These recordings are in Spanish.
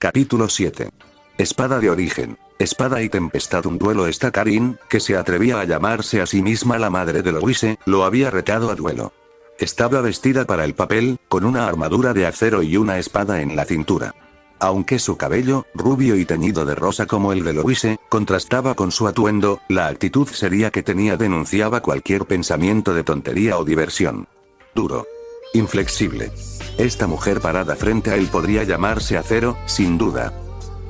Capítulo 7. Espada de origen. Espada y tempestad. Un duelo. Esta Karin, que se atrevía a llamarse a sí misma la madre de Louise, lo había retado a duelo. Estaba vestida para el papel, con una armadura de acero y una espada en la cintura. Aunque su cabello, rubio y teñido de rosa como el de Louise, contrastaba con su atuendo, la actitud seria que tenía denunciaba cualquier pensamiento de tontería o diversión. Duro. Inflexible. Esta mujer parada frente a él podría llamarse acero, sin duda.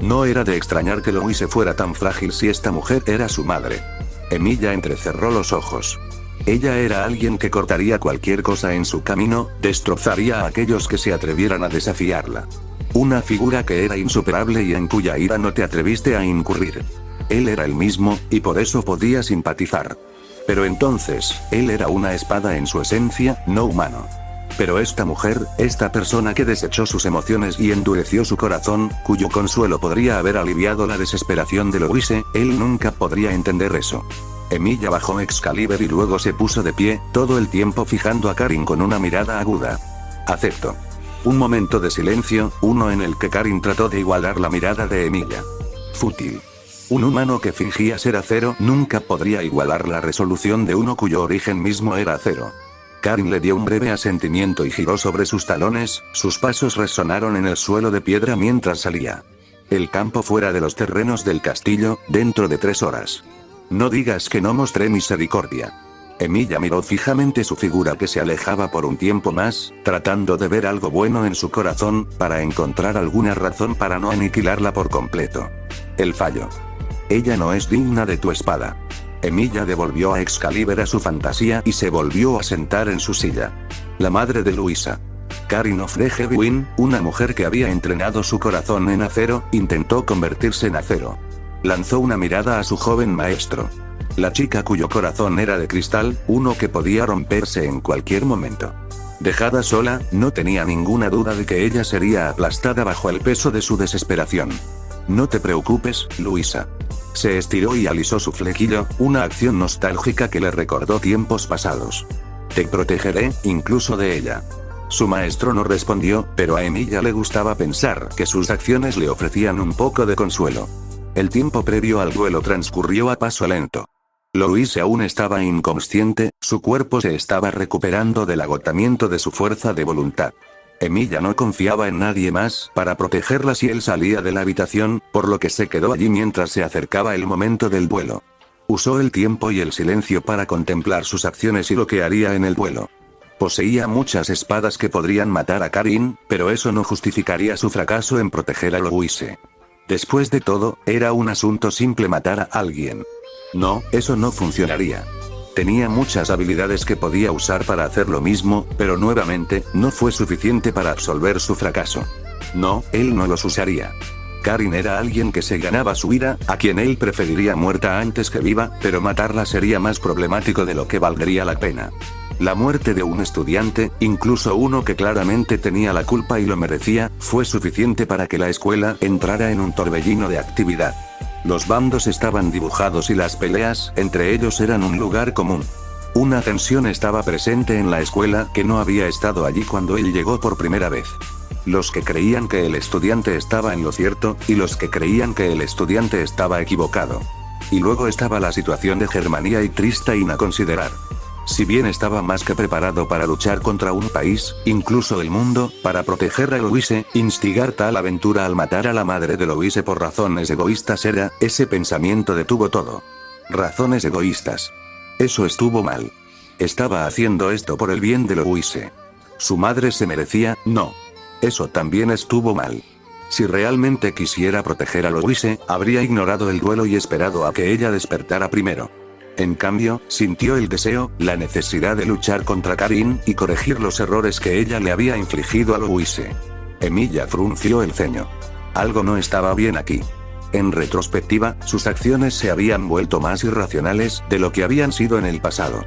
No era de extrañar que Louise fuera tan frágil si esta mujer era su madre. Emilia entrecerró los ojos. Ella era alguien que cortaría cualquier cosa en su camino, destrozaría a aquellos que se atrevieran a desafiarla. Una figura que era insuperable y en cuya ira no te atreviste a incurrir. Él era el mismo, y por eso podía simpatizar. Pero entonces, él era una espada en su esencia, no humano. Pero esta mujer, esta persona que desechó sus emociones y endureció su corazón, cuyo consuelo podría haber aliviado la desesperación de Louise, él nunca podría entender eso. Emilia bajó Excalibur y luego se puso de pie, todo el tiempo fijando a Karin con una mirada aguda. Acepto. Un momento de silencio, uno en el que Karin trató de igualar la mirada de Emilia. Fútil. Un humano que fingía ser acero nunca podría igualar la resolución de uno cuyo origen mismo era acero. Karin le dio un breve asentimiento y giró sobre sus talones, sus pasos resonaron en el suelo de piedra mientras salía. El campo fuera de los terrenos del castillo, dentro de 3 horas. No digas que no mostré misericordia. Emilia miró fijamente su figura que se alejaba por un tiempo más, tratando de ver algo bueno en su corazón, para encontrar alguna razón para no aniquilarla por completo. El fallo. Ella no es digna de tu espada. Emilia devolvió a Excalibur a su fantasía y se volvió a sentar en su silla. La madre de Luisa. Karin of the Heavywin, una mujer que había entrenado su corazón en acero, intentó convertirse en acero. Lanzó una mirada a su joven maestro. La chica cuyo corazón era de cristal, uno que podía romperse en cualquier momento. Dejada sola, no tenía ninguna duda de que ella sería aplastada bajo el peso de su desesperación. No te preocupes, Luisa. Se estiró y alisó su flequillo, una acción nostálgica que le recordó tiempos pasados. Te protegeré, incluso de ella. Su maestro no respondió, pero a Emilia le gustaba pensar que sus acciones le ofrecían un poco de consuelo. El tiempo previo al duelo transcurrió a paso lento. Louise aún estaba inconsciente, su cuerpo se estaba recuperando del agotamiento de su fuerza de voluntad. Emilia no confiaba en nadie más para protegerla si él salía de la habitación, por lo que se quedó allí mientras se acercaba el momento del duelo. Usó el tiempo y el silencio para contemplar sus acciones y lo que haría en el duelo. Poseía muchas espadas que podrían matar a Karin, pero eso no justificaría su fracaso en proteger a Louise. Después de todo, era un asunto simple matar a alguien. No, eso no funcionaría. Tenía muchas habilidades que podía usar para hacer lo mismo, pero nuevamente, no fue suficiente para absolver su fracaso. No, él no los usaría. Karin era alguien que se ganaba su ira, a quien él preferiría muerta antes que viva, pero matarla sería más problemático de lo que valdría la pena. La muerte de un estudiante, incluso uno que claramente tenía la culpa y lo merecía, fue suficiente para que la escuela entrara en un torbellino de actividad. Los bandos estaban dibujados y las peleas entre ellos eran un lugar común. Una tensión estaba presente en la escuela que no había estado allí cuando él llegó por primera vez. Los que creían que el estudiante estaba en lo cierto, y los que creían que el estudiante estaba equivocado. Y luego estaba la situación de Germania y Tristein a considerar. Si bien estaba más que preparado para luchar contra un país, incluso el mundo, para proteger a Louise, instigar tal aventura al matar a la madre de Louise por razones egoístas ese pensamiento detuvo todo. Razones egoístas. Eso estuvo mal. Estaba haciendo esto por el bien de Louise. Su madre se merecía, no. Eso también estuvo mal. Si realmente quisiera proteger a Louise, habría ignorado el duelo y esperado a que ella despertara primero. En cambio, sintió el deseo, la necesidad de luchar contra Karin y corregir los errores que ella le había infligido a Louise. Emilia frunció el ceño. Algo no estaba bien aquí. En retrospectiva, sus acciones se habían vuelto más irracionales de lo que habían sido en el pasado.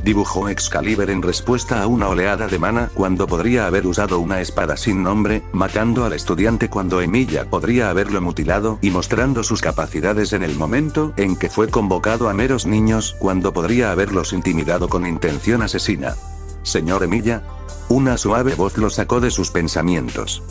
Dibujó Excalibur en respuesta a una oleada de mana cuando podría haber usado una espada sin nombre, matando al estudiante cuando Emilia podría haberlo mutilado y mostrando sus capacidades en el momento en que fue convocado a meros niños cuando podría haberlos intimidado con intención asesina. Señor Emilia. Una suave voz lo sacó de sus pensamientos.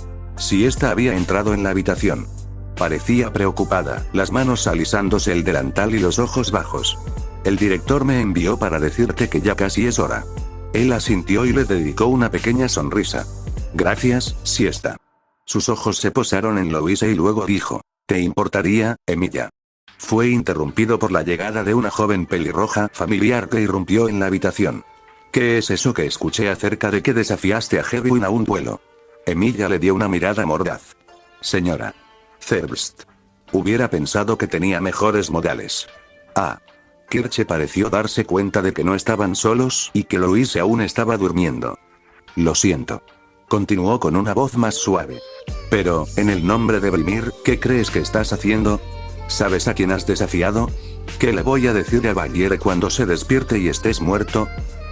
Siesta había entrado en la habitación. Parecía preocupada, las manos alisándose el delantal y los ojos bajos. El director me envió para decirte que ya casi es hora. Él asintió y le dedicó una pequeña sonrisa. Gracias, Siesta. Sus ojos se posaron en Louise y luego dijo, ¿te importaría, Emilia? Fue interrumpido por la llegada de una joven pelirroja familiar que irrumpió en la habitación. ¿Qué es eso que escuché acerca de que desafiaste a Hedwig a un duelo? Emilia le dio una mirada mordaz. Señora Zerbst. Hubiera pensado que tenía mejores modales. Ah. Kirche pareció darse cuenta de que no estaban solos y que Louise aún estaba durmiendo. Lo siento. Continuó con una voz más suave. Pero, en el nombre de Brimir, ¿qué crees que estás haciendo? ¿Sabes a quién has desafiado? ¿Qué le voy a decir a Valiere cuando se despierte y estés muerto?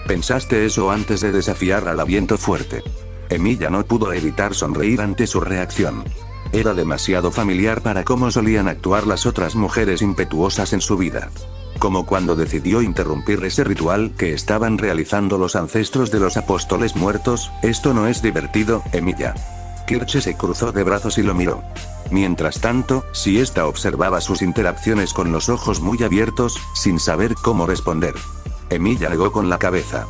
¿Pensaste eso antes de desafiar al viento fuerte? Emilia no pudo evitar sonreír ante su reacción. Era demasiado familiar para cómo solían actuar las otras mujeres impetuosas en su vida. Como cuando decidió interrumpir ese ritual que estaban realizando los ancestros de los apóstoles muertos. Esto no es divertido, Emilia. Kirche se cruzó de brazos y lo miró. Mientras tanto, Siesta observaba sus interacciones con los ojos muy abiertos, sin saber cómo responder. Emilia negó con la cabeza.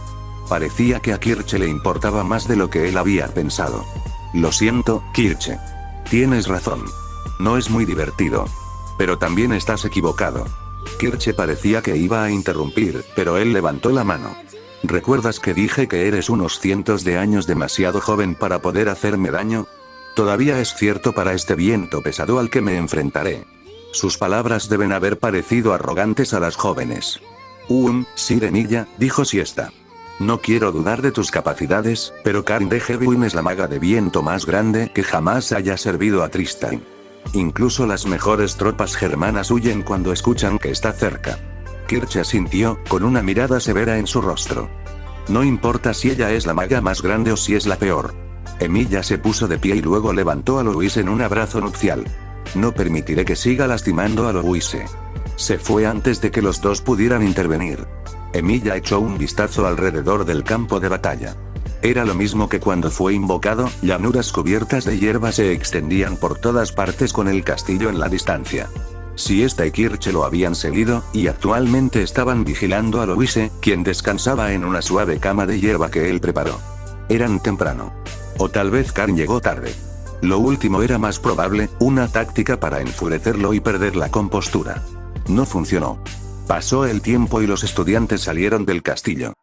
Parecía que a Kirche le importaba más de lo que él había pensado. Lo siento, Kirche. Tienes razón. No es muy divertido. Pero también estás equivocado. Kirche parecía que iba a interrumpir, pero él levantó la mano. ¿Recuerdas que dije que eres unos cientos de años demasiado joven para poder hacerme daño? Todavía es cierto para este viento pesado al que me enfrentaré. Sus palabras deben haber parecido arrogantes a las jóvenes. Sí, Emilia, dijo Siesta. No quiero dudar de tus capacidades, pero Karin de Hedwig es la maga de viento más grande que jamás haya servido a Tristan. Incluso las mejores tropas germanas huyen cuando escuchan que está cerca. Kirche asintió, con una mirada severa en su rostro. No importa si ella es la maga más grande o si es la peor. Emilia se puso de pie y luego levantó a Louise en un abrazo nupcial. No permitiré que siga lastimando a Louise. Se fue antes de que los dos pudieran intervenir. Emilia echó un vistazo alrededor del campo de batalla. Era lo mismo que cuando fue invocado, llanuras cubiertas de hierba se extendían por todas partes con el castillo en la distancia. Siesta y Kirche lo habían seguido, y actualmente estaban vigilando a Louise, quien descansaba en una suave cama de hierba que él preparó. Eran temprano. O tal vez Karin llegó tarde. Lo último era más probable, una táctica para enfurecerlo y perder la compostura. No funcionó. Pasó el tiempo y los estudiantes salieron del castillo.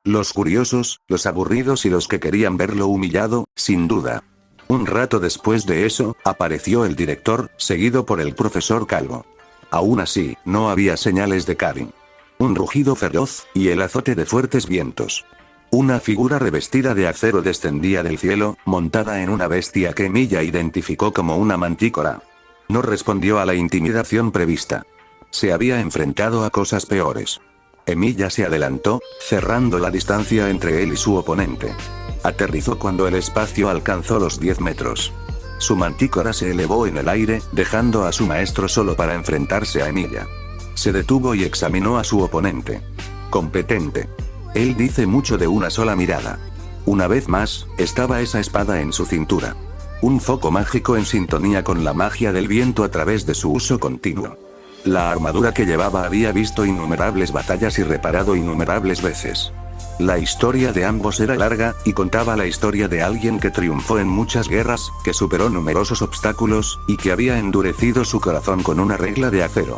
Los curiosos, los aburridos y los que querían verlo humillado, sin duda. Un rato después de eso, apareció el director, seguido por el profesor Calvo. Aún así, no había señales de Karin. Un rugido feroz, y el azote de fuertes vientos. Una figura revestida de acero descendía del cielo, montada en una bestia que Emilia identificó como una mantícora. No respondió a la intimidación prevista. Se había enfrentado a cosas peores. Emilia se adelantó, cerrando la distancia entre él y su oponente. Aterrizó cuando el espacio alcanzó los 10 metros. Su mantícora se elevó en el aire, dejando a su maestro solo para enfrentarse a Emilia. Se detuvo y examinó a su oponente. Competente. Él dice mucho de una sola mirada. Una vez más, estaba esa espada en su cintura. Un foco mágico en sintonía con la magia del viento a través de su uso continuo. La armadura que llevaba había visto innumerables batallas y reparado innumerables veces. La historia de ambos era larga, y contaba la historia de alguien que triunfó en muchas guerras, que superó numerosos obstáculos, y que había endurecido su corazón con una regla de acero.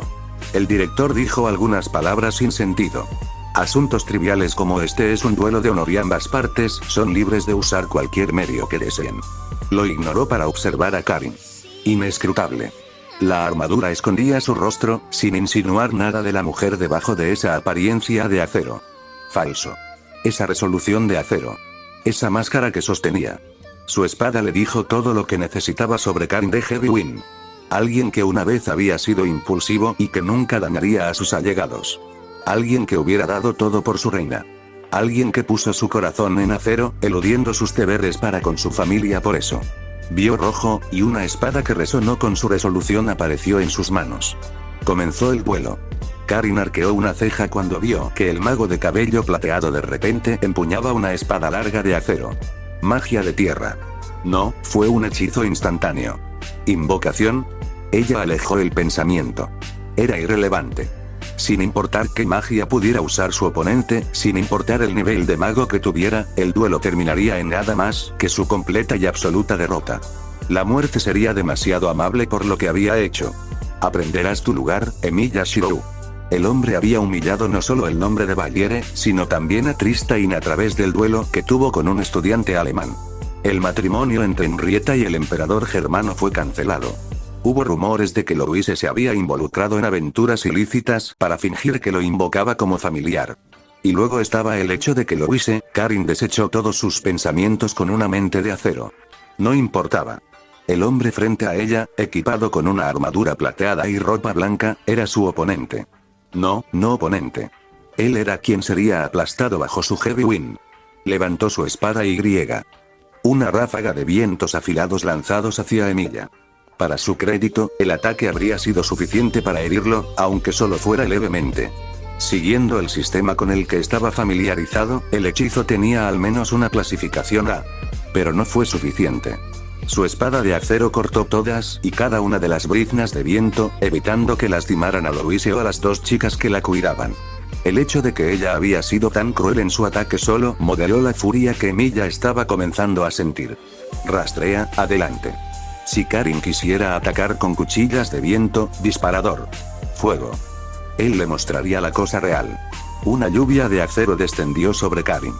El director dijo algunas palabras sin sentido. Asuntos triviales como este es un duelo de honor y ambas partes son libres de usar cualquier medio que deseen. Lo ignoró para observar a Karin. Inescrutable. La armadura escondía su rostro, sin insinuar nada de la mujer debajo de esa apariencia de acero. Falso. Esa resolución de acero. Esa máscara que sostenía. Su espada le dijo todo lo que necesitaba sobre Karin de Hedwig. Alguien que una vez había sido impulsivo y que nunca dañaría a sus allegados. Alguien que hubiera dado todo por su reina. Alguien que puso su corazón en acero, eludiendo sus deberes para con su familia por eso. Vio rojo, y una espada que resonó con su resolución apareció en sus manos. Comenzó el duelo. Karin arqueó una ceja cuando vio que el mago de cabello plateado de repente empuñaba una espada larga de acero. Magia de tierra. No, fue un hechizo instantáneo. ¿Invocación? Ella alejó el pensamiento. Era irrelevante. Sin importar qué magia pudiera usar su oponente, sin importar el nivel de mago que tuviera, el duelo terminaría en nada más que su completa y absoluta derrota. La muerte sería demasiado amable por lo que había hecho. Aprenderás tu lugar, Emilia Shirou. El hombre había humillado no solo el nombre de Valiere, sino también a Tristain a través del duelo que tuvo con un estudiante alemán. El matrimonio entre Henrietta y el emperador germano fue cancelado. Hubo rumores de que Louise se había involucrado en aventuras ilícitas para fingir que lo invocaba como familiar. Y luego estaba el hecho de que Louise, Karin desechó todos sus pensamientos con una mente de acero. No importaba. El hombre frente a ella, equipado con una armadura plateada y ropa blanca, era su oponente. No oponente. Él era quien sería aplastado bajo su heavy wind. Levantó su espada y griega. Una ráfaga de vientos afilados lanzados hacia Emilia. Para su crédito, el ataque habría sido suficiente para herirlo, aunque solo fuera levemente. Siguiendo el sistema con el que estaba familiarizado, el hechizo tenía al menos una clasificación A. Pero no fue suficiente. Su espada de acero cortó todas y cada una de las briznas de viento, evitando que lastimaran a Louise o a las dos chicas que la cuidaban. El hecho de que ella había sido tan cruel en su ataque solo modeló la furia que Emilia estaba comenzando a sentir. Rastrea, adelante. Si Karin quisiera atacar con cuchillas de viento, disparador. Fuego. Él le mostraría la cosa real. Una lluvia de acero descendió sobre Karin.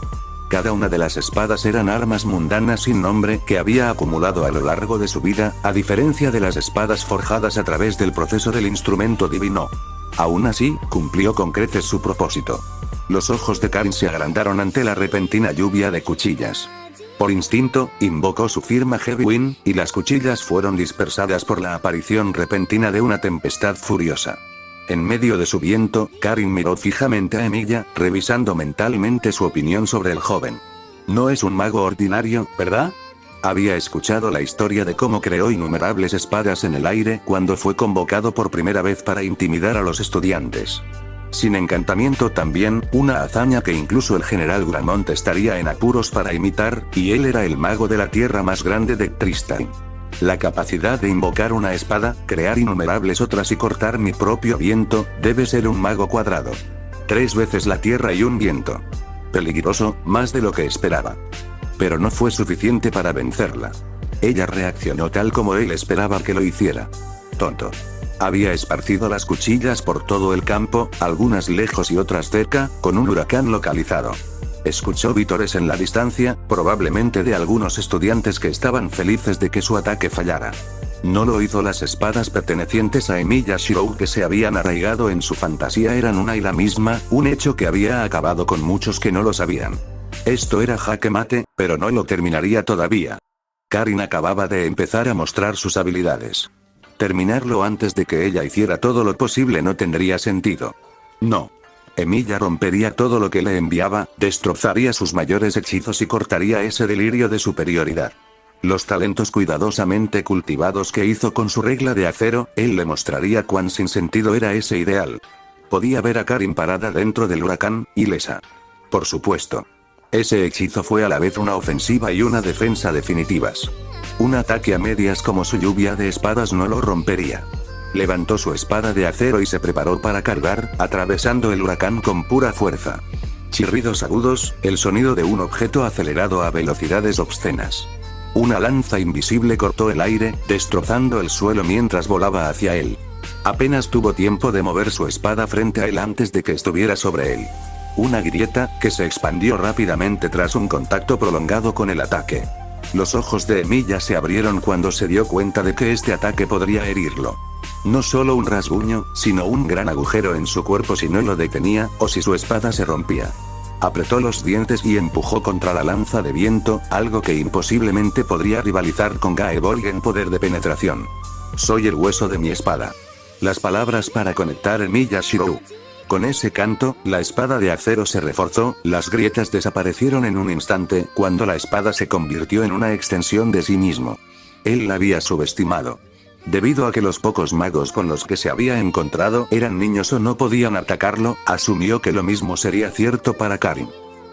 Cada una de las espadas eran armas mundanas sin nombre que había acumulado a lo largo de su vida, a diferencia de las espadas forjadas a través del proceso del instrumento divino. Aún así, cumplió con creces su propósito. Los ojos de Karin se agrandaron ante la repentina lluvia de cuchillas. Por instinto, invocó su firma Heavy Wind, y las cuchillas fueron dispersadas por la aparición repentina de una tempestad furiosa. En medio de su viento, Karin miró fijamente a Emilia, revisando mentalmente su opinión sobre el joven. No es un mago ordinario, ¿verdad? Había escuchado la historia de cómo creó innumerables espadas en el aire cuando fue convocado por primera vez para intimidar a los estudiantes. Sin encantamiento también, una hazaña que incluso el general Gramont estaría en apuros para imitar, y él era el mago de la tierra más grande de Tristain. La capacidad de invocar una espada, crear innumerables otras y cortar mi propio viento, debe ser un mago cuadrado. 3 veces la tierra y un viento. Peligroso, más de lo que esperaba. Pero no fue suficiente para vencerla. Ella reaccionó tal como él esperaba que lo hiciera. Tonto. Había esparcido las cuchillas por todo el campo, algunas lejos y otras cerca, con un huracán localizado. Escuchó vítores en la distancia, probablemente de algunos estudiantes que estaban felices de que su ataque fallara. No lo hizo. Las espadas pertenecientes a Emilia Shirou que se habían arraigado en su fantasía eran una y la misma, un hecho que había acabado con muchos que no lo sabían. Esto era jaque mate, pero no lo terminaría todavía. Karin acababa de empezar a mostrar sus habilidades. Terminarlo antes de que ella hiciera todo lo posible no tendría sentido. No. Emilia rompería todo lo que le enviaba, destrozaría sus mayores hechizos y cortaría ese delirio de superioridad. Los talentos cuidadosamente cultivados que hizo con su regla de acero, él le mostraría cuán sin sentido era ese ideal. Podía ver a Karin parada dentro del huracán, ilesa. Por supuesto. Ese hechizo fue a la vez una ofensiva y una defensa definitivas. Un ataque a medias como su lluvia de espadas no lo rompería. Levantó su espada de acero y se preparó para cargar, atravesando el huracán con pura fuerza. Chirridos agudos, el sonido de un objeto acelerado a velocidades obscenas. Una lanza invisible cortó el aire, destrozando el suelo mientras volaba hacia él. Apenas tuvo tiempo de mover su espada frente a él antes de que estuviera sobre él. Una grieta, que se expandió rápidamente tras un contacto prolongado con el ataque. Los ojos de Emilia se abrieron cuando se dio cuenta de que este ataque podría herirlo. No solo un rasguño, sino un gran agujero en su cuerpo si no lo detenía, o si su espada se rompía. Apretó los dientes y empujó contra la lanza de viento, algo que imposiblemente podría rivalizar con Gaeborg en poder de penetración. Soy el hueso de mi espada. Las palabras para conectar Emilia Shirou. Con ese canto, la espada de acero se reforzó, las grietas desaparecieron en un instante, cuando la espada se convirtió en una extensión de sí mismo. Él la había subestimado. Debido a que los pocos magos con los que se había encontrado eran niños o no podían atacarlo, asumió que lo mismo sería cierto para Karin.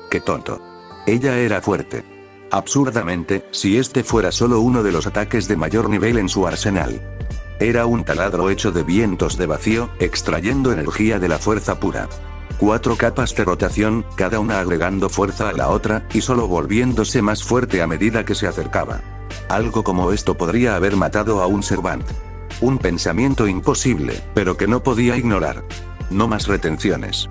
¡Qué tonto! Ella era fuerte. Absurdamente, si este fuera solo uno de los ataques de mayor nivel en su arsenal. Era un taladro hecho de vientos de vacío, extrayendo energía de la fuerza pura. 4 capas de rotación, cada una agregando fuerza a la otra, y solo volviéndose más fuerte a medida que se acercaba. Algo como esto podría haber matado a un Servant. Un pensamiento imposible, pero que no podía ignorar. No más retenciones.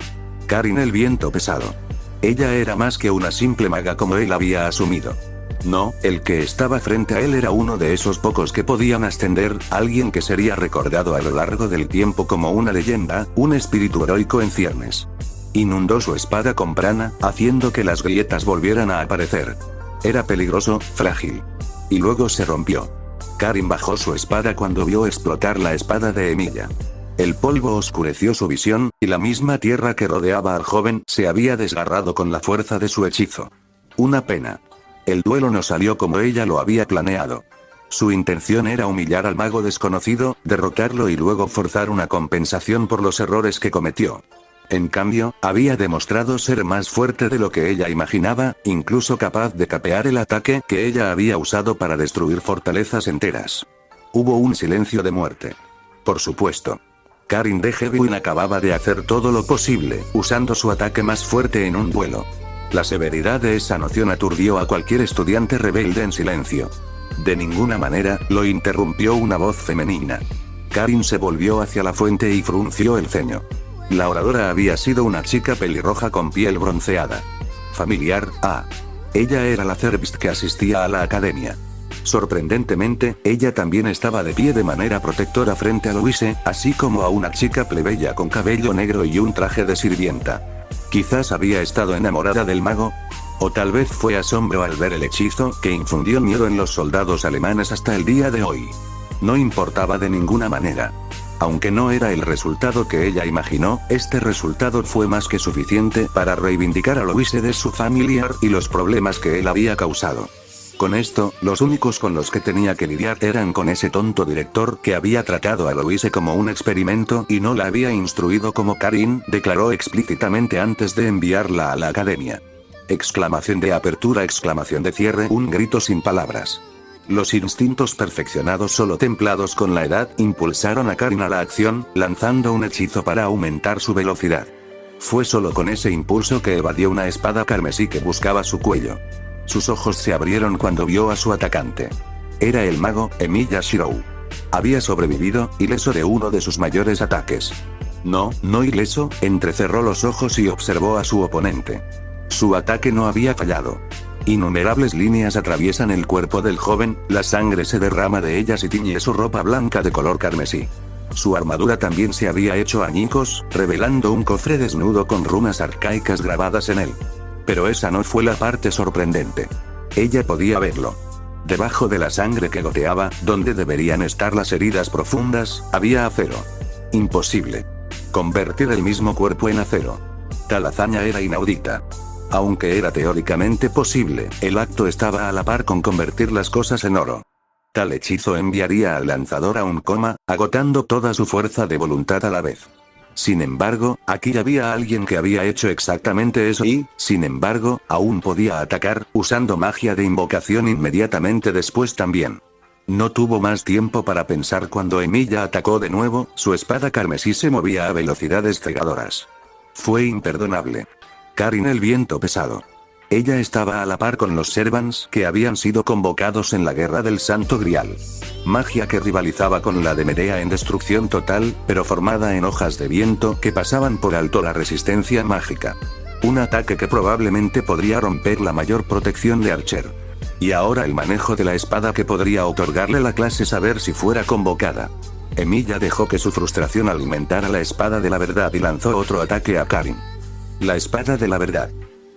Karin el viento pesado. Ella era más que una simple maga como él había asumido. No, el que estaba frente a él era uno de esos pocos que podían ascender, alguien que sería recordado a lo largo del tiempo como una leyenda, un espíritu heroico en ciernes. Inundó su espada con prana, haciendo que las grietas volvieran a aparecer. Era peligroso, frágil. Y luego se rompió. Karin bajó su espada cuando vio explotar la espada de Emilia. El polvo oscureció su visión, y la misma tierra que rodeaba al joven se había desgarrado con la fuerza de su hechizo. Una pena. El duelo no salió como ella lo había planeado. Su intención era humillar al mago desconocido, derrotarlo y luego forzar una compensación por los errores que cometió. En cambio, había demostrado ser más fuerte de lo que ella imaginaba, incluso capaz de capear el ataque que ella había usado para destruir fortalezas enteras. Hubo un silencio de muerte. Por supuesto. Karin de Hewin acababa de hacer todo lo posible, usando su ataque más fuerte en un duelo. La severidad de esa noción aturdió a cualquier estudiante rebelde en silencio. De ninguna manera, lo interrumpió una voz femenina. Karin se volvió hacia la fuente y frunció el ceño. La oradora había sido una chica pelirroja con piel bronceada. Familiar, ella era la Cervist que asistía a la academia. Sorprendentemente, ella también estaba de pie de manera protectora frente a Louise, así como a una chica plebeya con cabello negro y un traje de sirvienta. Quizás había estado enamorada del mago. O tal vez fue asombro al ver el hechizo que infundió miedo en los soldados alemanes hasta el día de hoy. No importaba de ninguna manera. Aunque no era el resultado que ella imaginó, este resultado fue más que suficiente para reivindicar a Louise de su familiar y los problemas que él había causado. Con esto, los únicos con los que tenía que lidiar eran con ese tonto director que había tratado a Louise como un experimento y no la había instruido como Karin declaró explícitamente antes de enviarla a la academia. Exclamación de apertura, exclamación de cierre, un grito sin palabras. Los instintos perfeccionados solo templados con la edad impulsaron a Karin a la acción, lanzando un hechizo para aumentar su velocidad. Fue solo con ese impulso que evadió una espada carmesí que buscaba su cuello. Sus ojos se abrieron cuando vio a su atacante. Era el mago, Emilia Shirou. Había sobrevivido, ileso de uno de sus mayores ataques. No ileso, entrecerró los ojos y observó a su oponente. Su ataque no había fallado. Innumerables líneas atraviesan el cuerpo del joven, la sangre se derrama de ellas y tiñe su ropa blanca de color carmesí. Su armadura también se había hecho añicos, revelando un cofre desnudo con runas arcaicas grabadas en él. Pero esa no fue la parte sorprendente. Ella podía verlo. Debajo de la sangre que goteaba, donde deberían estar las heridas profundas, había acero. Imposible. Convertir el mismo cuerpo en acero. Tal hazaña era inaudita. Aunque era teóricamente posible, el acto estaba a la par con convertir las cosas en oro. Tal hechizo enviaría al lanzador a un coma, agotando toda su fuerza de voluntad a la vez. Sin embargo, aquí había alguien que había hecho exactamente eso y, sin embargo, aún podía atacar, usando magia de invocación inmediatamente después también. No tuvo más tiempo para pensar cuando Emilia atacó de nuevo, su espada carmesí se movía a velocidades cegadoras. Fue imperdonable. Karin el viento pesado. Ella estaba a la par con los Servants que habían sido convocados en la Guerra del Santo Grial. Magia que rivalizaba con la de Medea en destrucción total, pero formada en hojas de viento que pasaban por alto la resistencia mágica. Un ataque que probablemente podría romper la mayor protección de Archer. Y ahora el manejo de la espada que podría otorgarle la clase saber si fuera convocada. Emilia dejó que su frustración alimentara la espada de la verdad y lanzó otro ataque a Karin. La espada de la verdad.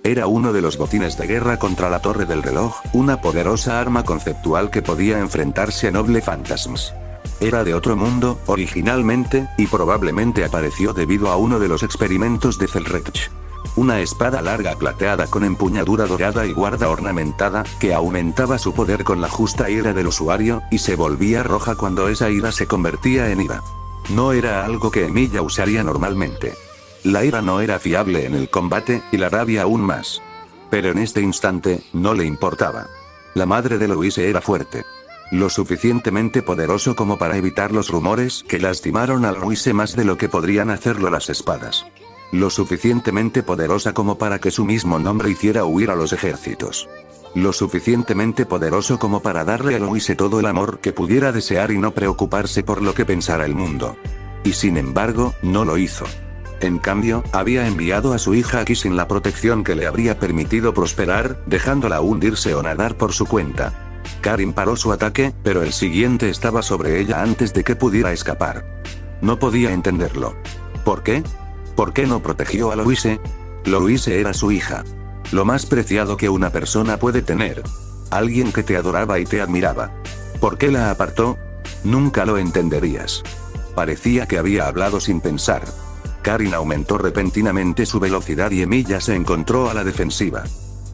Era uno de los botines de guerra contra la torre del reloj, una poderosa arma conceptual que podía enfrentarse a Noble Phantasms. Era de otro mundo, originalmente, y probablemente apareció debido a uno de los experimentos de Zelrecht. Una espada larga plateada con empuñadura dorada y guarda ornamentada, que aumentaba su poder con la justa ira del usuario, y se volvía roja cuando esa ira se convertía en ira. No era algo que Emilia usaría normalmente. La ira no era fiable en el combate, y la rabia aún más. Pero en este instante, no le importaba. La madre de Louise era fuerte. Lo suficientemente poderoso como para evitar los rumores que lastimaron a Louise más de lo que podrían hacerlo las espadas. Lo suficientemente poderosa como para que su mismo nombre hiciera huir a los ejércitos. Lo suficientemente poderoso como para darle a Louise todo el amor que pudiera desear y no preocuparse por lo que pensara el mundo. Y sin embargo, no lo hizo. En cambio, había enviado a su hija aquí sin la protección que le habría permitido prosperar, dejándola hundirse o nadar por su cuenta. Karin paró su ataque, pero el siguiente estaba sobre ella antes de que pudiera escapar. No podía entenderlo. ¿Por qué? ¿Por qué no protegió a Louise? Louise era su hija. Lo más preciado que una persona puede tener. Alguien que te adoraba y te admiraba. ¿Por qué la apartó? Nunca lo entenderías. Parecía que había hablado sin pensar. Karin aumentó repentinamente su velocidad y Emilia se encontró a la defensiva.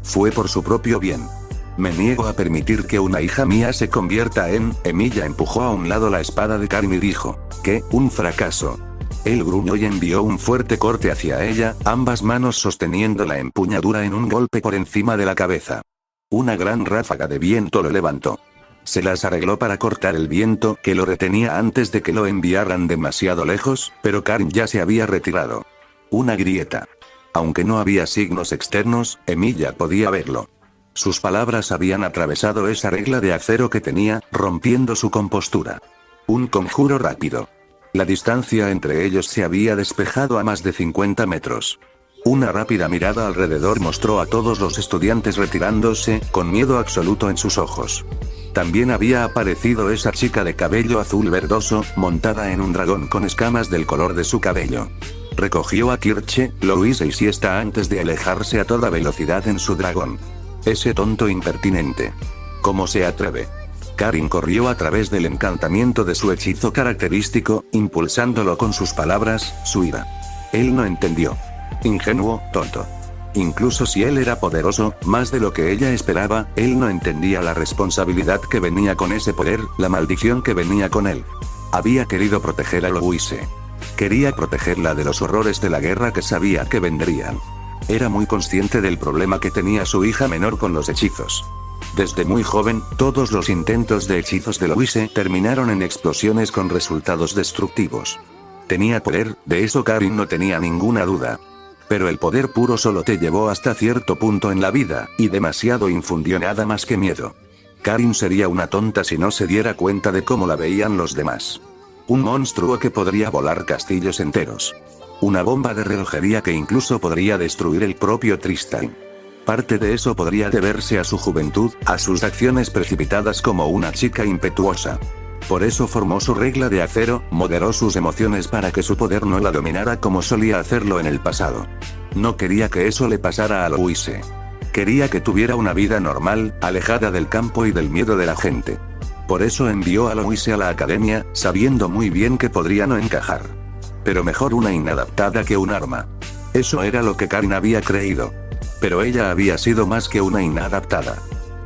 Fue por su propio bien. Me niego a permitir que una hija mía se convierta en... Emilia empujó a un lado la espada de Karin y dijo, ¿qué? Un fracaso. Él gruñó y envió un fuerte corte hacia ella, ambas manos sosteniendo la empuñadura en un golpe por encima de la cabeza. Una gran ráfaga de viento lo levantó. Se las arregló para cortar el viento que lo retenía antes de que lo enviaran demasiado lejos, pero Karin ya se había retirado. Una grieta. Aunque no había signos externos, Emilia podía verlo. Sus palabras habían atravesado esa regla de acero que tenía, rompiendo su compostura. Un conjuro rápido. La distancia entre ellos se había despejado a más de 50 metros. Una rápida mirada alrededor mostró a todos los estudiantes retirándose, con miedo absoluto en sus ojos. También había aparecido esa chica de cabello azul verdoso, montada en un dragón con escamas del color de su cabello. Recogió a Kirche, Louise y Siesta antes de alejarse a toda velocidad en su dragón. Ese tonto impertinente. ¿Cómo se atreve? Karin corrió a través del encantamiento de su hechizo característico, impulsándolo con sus palabras, su ira. Él no entendió. Ingenuo, tonto. Incluso si él era poderoso, más de lo que ella esperaba, él no entendía la responsabilidad que venía con ese poder, la maldición que venía con él. Había querido proteger a Louise. Quería protegerla de los horrores de la guerra que sabía que vendrían. Era muy consciente del problema que tenía su hija menor con los hechizos. Desde muy joven, todos los intentos de hechizos de Louise terminaron en explosiones con resultados destructivos. Tenía poder, de eso Karin no tenía ninguna duda. Pero el poder puro solo te llevó hasta cierto punto en la vida, y demasiado infundió nada más que miedo. Karin sería una tonta si no se diera cuenta de cómo la veían los demás. Un monstruo que podría volar castillos enteros. Una bomba de relojería que incluso podría destruir el propio Tristan. Parte de eso podría deberse a su juventud, a sus acciones precipitadas como una chica impetuosa. Por eso formó su regla de acero, moderó sus emociones para que su poder no la dominara como solía hacerlo en el pasado. No quería que eso le pasara a Louise. Quería que tuviera una vida normal, alejada del campo y del miedo de la gente. Por eso envió a Louise a la academia, sabiendo muy bien que podría no encajar. Pero mejor una inadaptada que un arma. Eso era lo que Karin había creído. Pero ella había sido más que una inadaptada.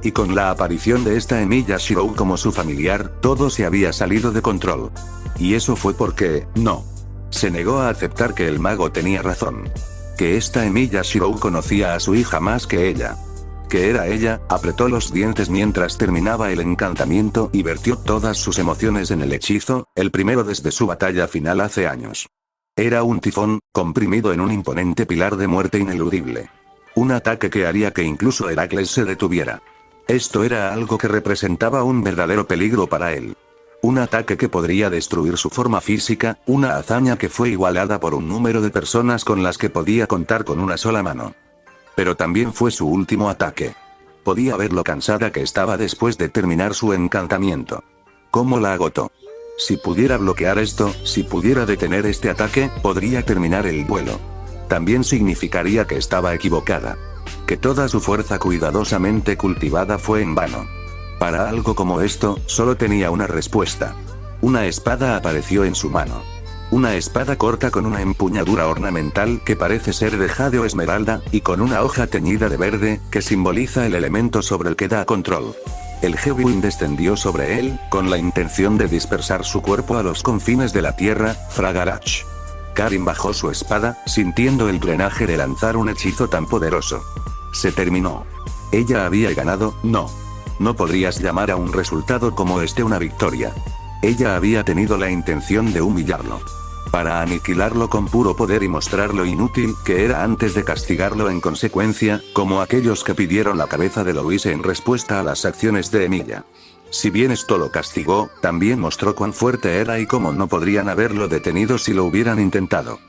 Y con la aparición de esta Emilia Shirou como su familiar, todo se había salido de control. Y eso fue porque, no. Se negó a aceptar que el mago tenía razón. Que esta Emilia Shirou conocía a su hija más que ella. Que era ella, apretó los dientes mientras terminaba el encantamiento y vertió todas sus emociones en el hechizo, el primero desde su batalla final hace años. Era un tifón, comprimido en un imponente pilar de muerte ineludible. Un ataque que haría que incluso Heracles se detuviera. Esto era algo que representaba un verdadero peligro para él. Un ataque que podría destruir su forma física, una hazaña que fue igualada por un número de personas con las que podía contar con una sola mano. Pero también fue su último ataque. Podía ver lo cansada que estaba después de terminar su encantamiento. ¿Cómo la agotó? Si pudiera bloquear esto, si pudiera detener este ataque, podría terminar el duelo. También significaría que estaba equivocada. Que toda su fuerza cuidadosamente cultivada fue en vano. Para algo como esto, solo tenía una respuesta. Una espada apareció en su mano. Una espada corta con una empuñadura ornamental que parece ser de jade o esmeralda, y con una hoja teñida de verde, que simboliza el elemento sobre el que da control. El Heavy Wind descendió sobre él, con la intención de dispersar su cuerpo a los confines de la tierra, Fragarach. Karin bajó su espada, sintiendo el drenaje de lanzar un hechizo tan poderoso. Se terminó. Ella había ganado, no. No podrías llamar a un resultado como este una victoria. Ella había tenido la intención de humillarlo. Para aniquilarlo con puro poder y mostrar lo inútil que era antes de castigarlo en consecuencia, como aquellos que pidieron la cabeza de Louise en respuesta a las acciones de Emilia. Si bien esto lo castigó, también mostró cuán fuerte era y cómo no podrían haberlo detenido si lo hubieran intentado.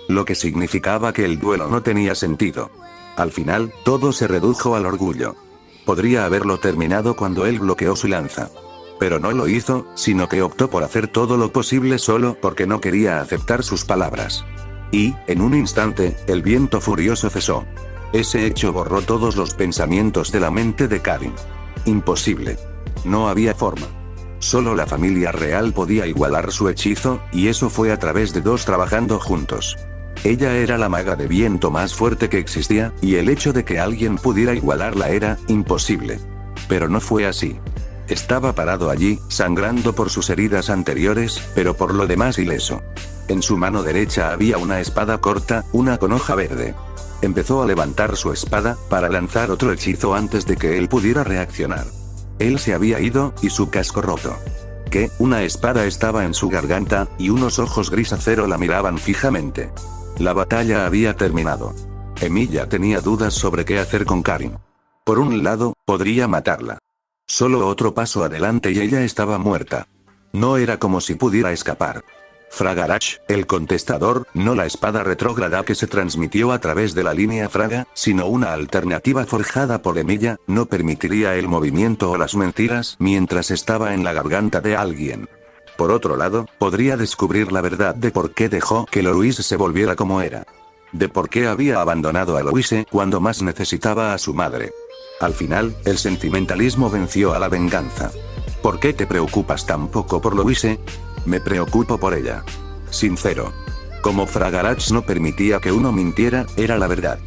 Lo que significaba que el duelo no tenía sentido. Al final, todo se redujo al orgullo. Podría haberlo terminado cuando él bloqueó su lanza. Pero no lo hizo, sino que optó por hacer todo lo posible solo porque no quería aceptar sus palabras. Y, en un instante, el viento furioso cesó. Ese hecho borró todos los pensamientos de la mente de Karin. Imposible. No había forma. Solo la familia real podía igualar su hechizo, y eso fue a través de dos trabajando juntos. Ella era la maga de viento más fuerte que existía, y el hecho de que alguien pudiera igualarla era imposible. Pero no fue así. Estaba parado allí, sangrando por sus heridas anteriores, pero por lo demás ileso. En su mano derecha había una espada corta, una con hoja verde. Empezó a levantar su espada, para lanzar otro hechizo antes de que él pudiera reaccionar. Él se había ido, y su casco roto. Que, una espada estaba en su garganta, y unos ojos gris acero la miraban fijamente. La batalla había terminado. Emilia tenía dudas sobre qué hacer con Karin. Por un lado, podría matarla. Solo otro paso adelante y ella estaba muerta. No era como si pudiera escapar. Fragarach, el contestador, no la espada retrógrada que se transmitió a través de la línea Fraga, sino una alternativa forjada por Emilia, no permitiría el movimiento o las mentiras mientras estaba en la garganta de alguien. Por otro lado, podría descubrir la verdad de por qué dejó que Louise se volviera como era. De por qué había abandonado a Louise cuando más necesitaba a su madre. Al final, el sentimentalismo venció a la venganza. ¿Por qué te preocupas tan poco por Louise? Me preocupo por ella. Sincero. Como Fragarach no permitía que uno mintiera, era la verdad.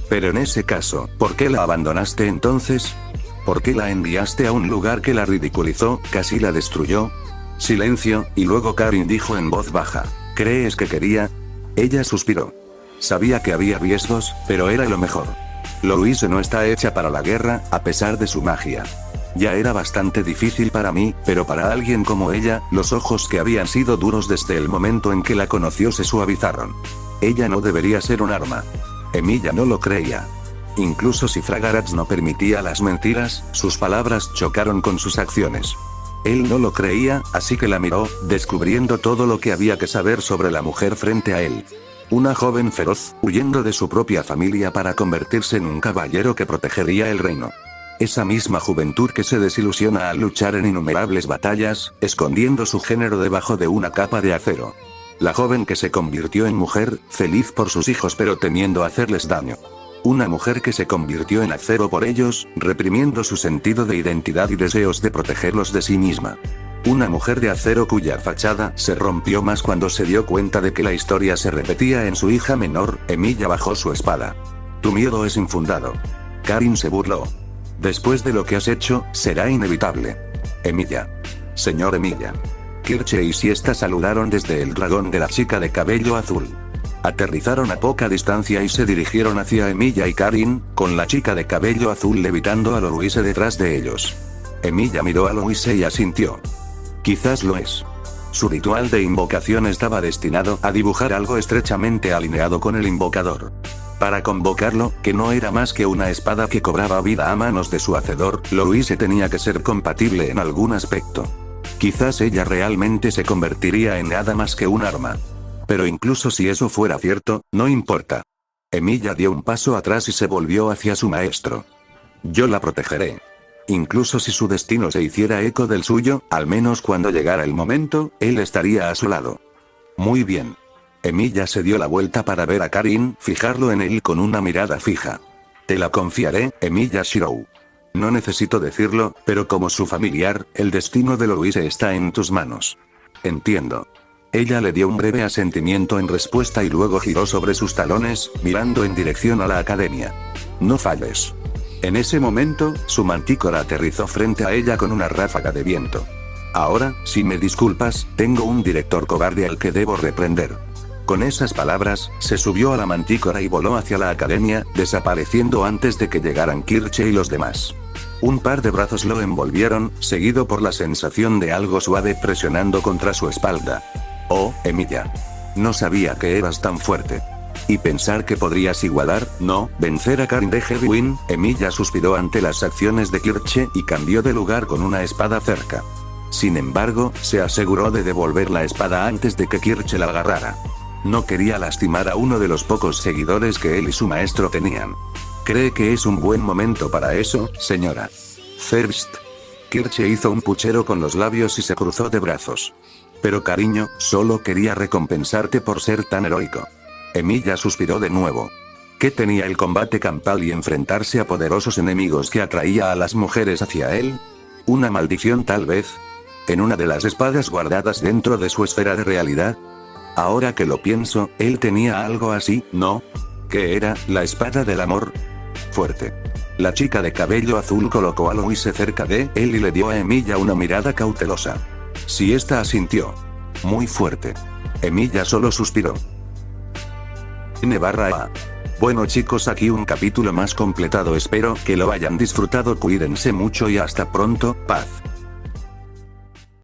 Pero en ese caso, ¿por qué la abandonaste entonces? ¿Por qué la enviaste a un lugar que la ridiculizó, casi la destruyó? Silencio, y luego Karin dijo en voz baja. ¿Crees que quería? Ella suspiró. Sabía que había riesgos, pero era lo mejor. Louise no está hecha para la guerra, a pesar de su magia. Ya era bastante difícil para mí, pero para alguien como ella, los ojos que habían sido duros desde el momento en que la conoció se suavizaron. Ella no debería ser un arma. Emilia no lo creía. Incluso si Fragarach no permitía las mentiras, sus palabras chocaron con sus acciones. Él no lo creía, así que la miró, descubriendo todo lo que había que saber sobre la mujer frente a él. Una joven feroz, huyendo de su propia familia para convertirse en un caballero que protegería el reino. Esa misma juventud que se desilusiona al luchar en innumerables batallas, escondiendo su género debajo de una capa de acero. La joven que se convirtió en mujer, feliz por sus hijos pero temiendo hacerles daño. Una mujer que se convirtió en acero por ellos, reprimiendo su sentido de identidad y deseos de protegerlos de sí misma. Una mujer de acero cuya fachada se rompió más cuando se dio cuenta de que la historia se repetía en su hija menor. Emilia bajó su espada. Tu miedo es infundado. Karin se burló. Después de lo que has hecho, será inevitable. Emilia. Señor Emilia. Kirche y Siesta saludaron desde el dragón de la chica de cabello azul. Aterrizaron a poca distancia y se dirigieron hacia Emilia y Karin, con la chica de cabello azul levitando a Louise detrás de ellos. Emilia miró a Louise y asintió. Quizás lo es. Su ritual de invocación estaba destinado a dibujar algo estrechamente alineado con el invocador. Para convocarlo, que no era más que una espada que cobraba vida a manos de su hacedor, Louise tenía que ser compatible en algún aspecto. Quizás ella realmente se convertiría en nada más que un arma. Pero incluso si eso fuera cierto, no importa. Emilia dio un paso atrás y se volvió hacia su maestro. Yo la protegeré. Incluso si su destino se hiciera eco del suyo, al menos cuando llegara el momento, él estaría a su lado. Muy bien. Emilia se dio la vuelta para ver a Karin, fijarlo en él con una mirada fija. Te la confiaré, Emilia Shirou. No necesito decirlo, pero como su familiar, el destino de Louise está en tus manos. Entiendo. Ella le dio un breve asentimiento en respuesta y luego giró sobre sus talones, mirando en dirección a la academia. No falles. En ese momento, su mantícora aterrizó frente a ella con una ráfaga de viento. Ahora, si me disculpas, tengo un director cobarde al que debo reprender. Con esas palabras, se subió a la mantícora y voló hacia la academia, desapareciendo antes de que llegaran Kirche y los demás. Un par de brazos lo envolvieron, seguido por la sensación de algo suave presionando contra su espalda. Oh, Emilia. No sabía que eras tan fuerte. Y pensar que podrías igualar, no, vencer a Karin de Heavywin. Emilia suspiró ante las acciones de Kirche y cambió de lugar con una espada cerca. Sin embargo, se aseguró de devolver la espada antes de que Kirche la agarrara. No quería lastimar a uno de los pocos seguidores que él y su maestro tenían. ¿Cree que es un buen momento para eso, señora? Thirst. Kirche hizo un puchero con los labios y se cruzó de brazos. Pero cariño, solo quería recompensarte por ser tan heroico. Emilia suspiró de nuevo. ¿Qué tenía el combate campal y enfrentarse a poderosos enemigos que atraía a las mujeres hacia él? ¿Una maldición tal vez? ¿En una de las espadas guardadas dentro de su esfera de realidad? Ahora que lo pienso, él tenía algo así, ¿no? ¿Qué era, la espada del amor? Fuerte. La chica de cabello azul colocó a Louise cerca de él y le dio a Emilia una mirada cautelosa. Si ésta asintió. Muy fuerte. Emilia solo suspiró. N/A. Bueno chicos, aquí un capítulo más completado, espero que lo hayan disfrutado, cuídense mucho y hasta pronto, paz.